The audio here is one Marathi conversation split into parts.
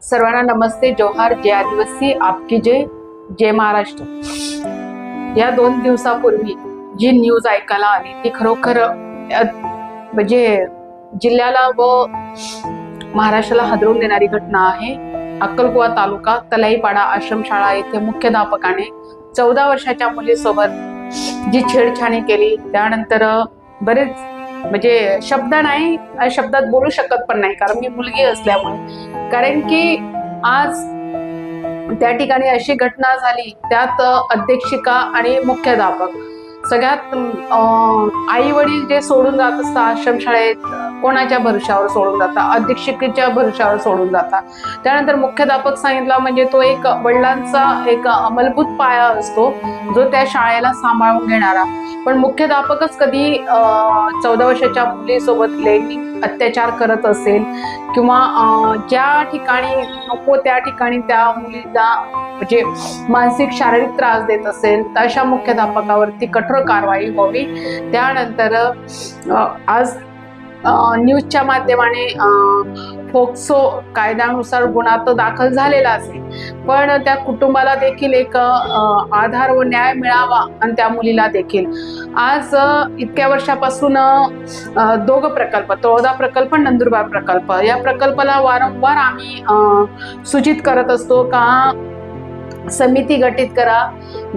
सर्वांना नमस्ते, जोहार, जय आदिवासी, आपकी जय, जय महाराष्ट्र। या 2 दिवसापूर्वी जी न्यूज ऐकायला आली ती खरोखर म्हणजे जिल्ह्याला व महाराष्ट्राला हादरवून देणारी घटना आहे। अक्कलकुवा तालुका तलाईपाडा आश्रमशाळा येथे मुख्याध्यापकाने 14 वर्षाच्या मुलीसोबत जी छेडछाणी केली, त्यानंतर बरेच म्हणजे शब्द नाही, शब्दात बोलू शकत पण नाही, कारण मी मुलगी असल्यामुळे। कारण की आज त्या ठिकाणी अशी घटना झाली, त्यात अध्यक्षिका आणि मुख्याध्यापक सगळ्यात आई वडील जे सोडून जात असतात आश्रमशाळेत, कोणाच्या भरोशावर सोडून जातात, अध्यक्षिकेच्या भरोशावर सोडून जातात। त्यानंतर मुख्याध्यापक सांगितला म्हणजे तो एक वडिलांचा एक अंमलभूत पाया असतो, जो त्या शाळेला सांभाळून घेणारा। पण मुख्याध्यापकच कधी 14 वर्षाच्या मुलीसोबत लैंगिक अत्याचार करत असेल किंवा ज्या ठिकाणी नको त्या ठिकाणी त्या मुलीला म्हणजे मानसिक शारीरिक त्रास देत असेल, तर अशा मुख्याध्यापकावरती कठोर कारवाई व्हावी। त्यानंतर आज न्यूजच्या माध्यमाने फोक्सो कायद्यानुसार गुन्हा तर दाखल झालेला असेल, पण त्या कुटुंबाला देखील एक आधार व न्याय मिळावा आणि त्या मुलीला देखील। आज इतक्या वर्षापासून 2 प्रकल्प, तळोदा प्रकल्प, नंदुरबार प्रकल्प, या प्रकल्पाला वारंवार आम्ही सूचित करत असतो का समिती गठीत करा।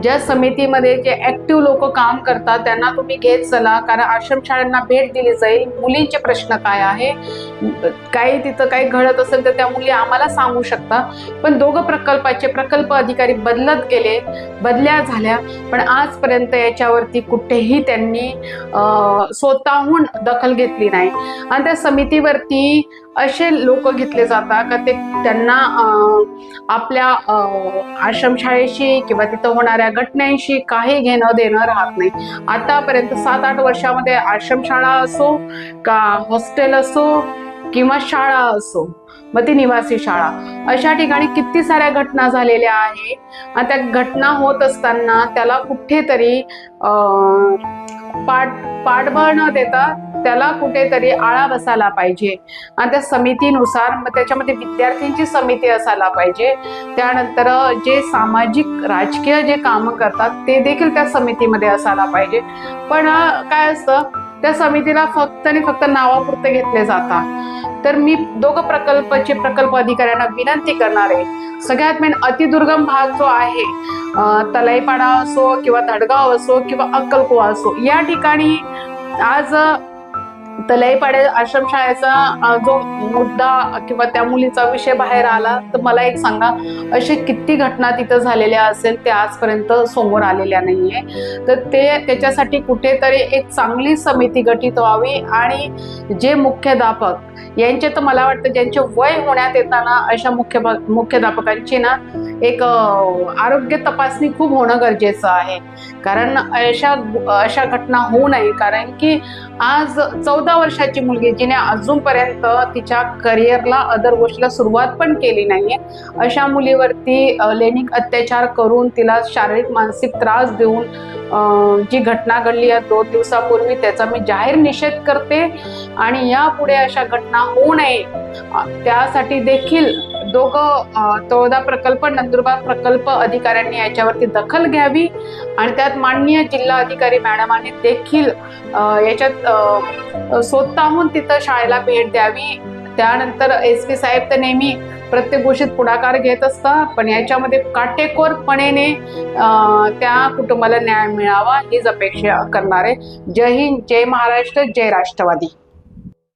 ज्या समितीमध्ये जे ऍक्टिव्ह लोक काम करतात त्यांना तुम्ही घेत चला, कारण आश्रमशाळांना भेट दिली जाईल। मुलींचे प्रश्न काय आहे, काही तिथं काही घडत असेल तर त्या मुली आम्हाला सांगू शकता। पण 2 प्रकल्पाचे प्रकल्प अधिकारी बदलत गेले, बदल्या झाल्या, पण आजपर्यंत याच्यावरती कुठेही त्यांनी स्वतःहून दखल घेतली नाही। आणि त्या समितीवरती असे लोक घेतले जातात का ते त्यांना आपल्या आश्रमशाळेशी किंवा तिथं होणाऱ्या घटनांशी काही घेणं देणं राहत नाही। आतापर्यंत 7-8 वर्षामध्ये आश्रमशाळा असो का हॉस्टेल असो किंवा शाळा असो, मग ती निवासी शाळा, अशा ठिकाणी किती साऱ्या घटना झालेल्या आहे। आणि त्या घटना होत असताना त्याला कुठेतरी पाठबळ न देता त्याला कुठेतरी आळा बसायला पाहिजे। आणि त्या समितीनुसार मग त्याच्यामध्ये विद्यार्थ्यांची समिती असायला पाहिजे। त्यानंतर जे सामाजिक राजकीय जे काम करतात ते देखील त्या समितीमध्ये असायला पाहिजे। पण काय असतं, त्या समितीला फक्त आणि फक्त नावापुरते घेतले जातात। तर मी 2 प्रकल्पाचे प्रकल्प अधिकाऱ्यांना विनंती करणार आहे, सगळ्यात मेन अतिदुर्गम भाग जो आहे, तलाईपाडा असो किंवा धडगाव असो किंवा अक्कलकुवा असो, या ठिकाणी आज तलाईपाडा आश्रमशाळेचा जो मुद्दा किंवा त्या मुलीचा विषय बाहेर आला, तर मला एक सांगा, असे किती घटना तिथं झालेल्या असेल ते आजपर्यंत समोर आलेल्या नाहीये। तर त्याच्यासाठी कुठेतरी एक चांगली समिती गठीत व्हावी आणि जे मुख्याध्यापक यांचे, तर मला वाटतं ज्यांचे वय होण्यात येताना अशा मुख्याध्यापकांची ना एक आरोग्य तपासणी खूप होणं गरजेचं आहे, कारण अशा घटना होऊ नये। कारण की आज 14 वर्षाची मुलगी जिने अजूनपर्यंत तिच्या करिअरला अदर गोष्टीला सुरुवात पण केली नाहीये, अशा मुलीवरती लैंगिक अत्याचार करून तिला शारीरिक मानसिक त्रास देऊन जी घटना घडली या 2 दिवसापूर्वी, त्याचा मी जाहीर निषेध करते। आणि यापुढे अशा घटना होऊ नये त्यासाठी देखील 2 तळोदा प्रकल्प, नंदुरबार प्रकल्प अधिकाऱ्यांनी याच्यावरती दखल घ्यावी आणि त्यात माननीय जिल्हाधिकारी मॅडमांनी देखील याच्यात स्वतःहून तिथं शाळेला भेट द्यावी। त्यानंतर SP साहेब तर नेहमी प्रत्येक गोष्टीत पुढाकार घेत असतात, पण याच्यामध्ये काटेकोरपणे त्या कुटुंबाला न्याय मिळावा हीच अपेक्षा करणार आहे। जय हिंद, जय महाराष्ट्र, जय राष्ट्रवादी।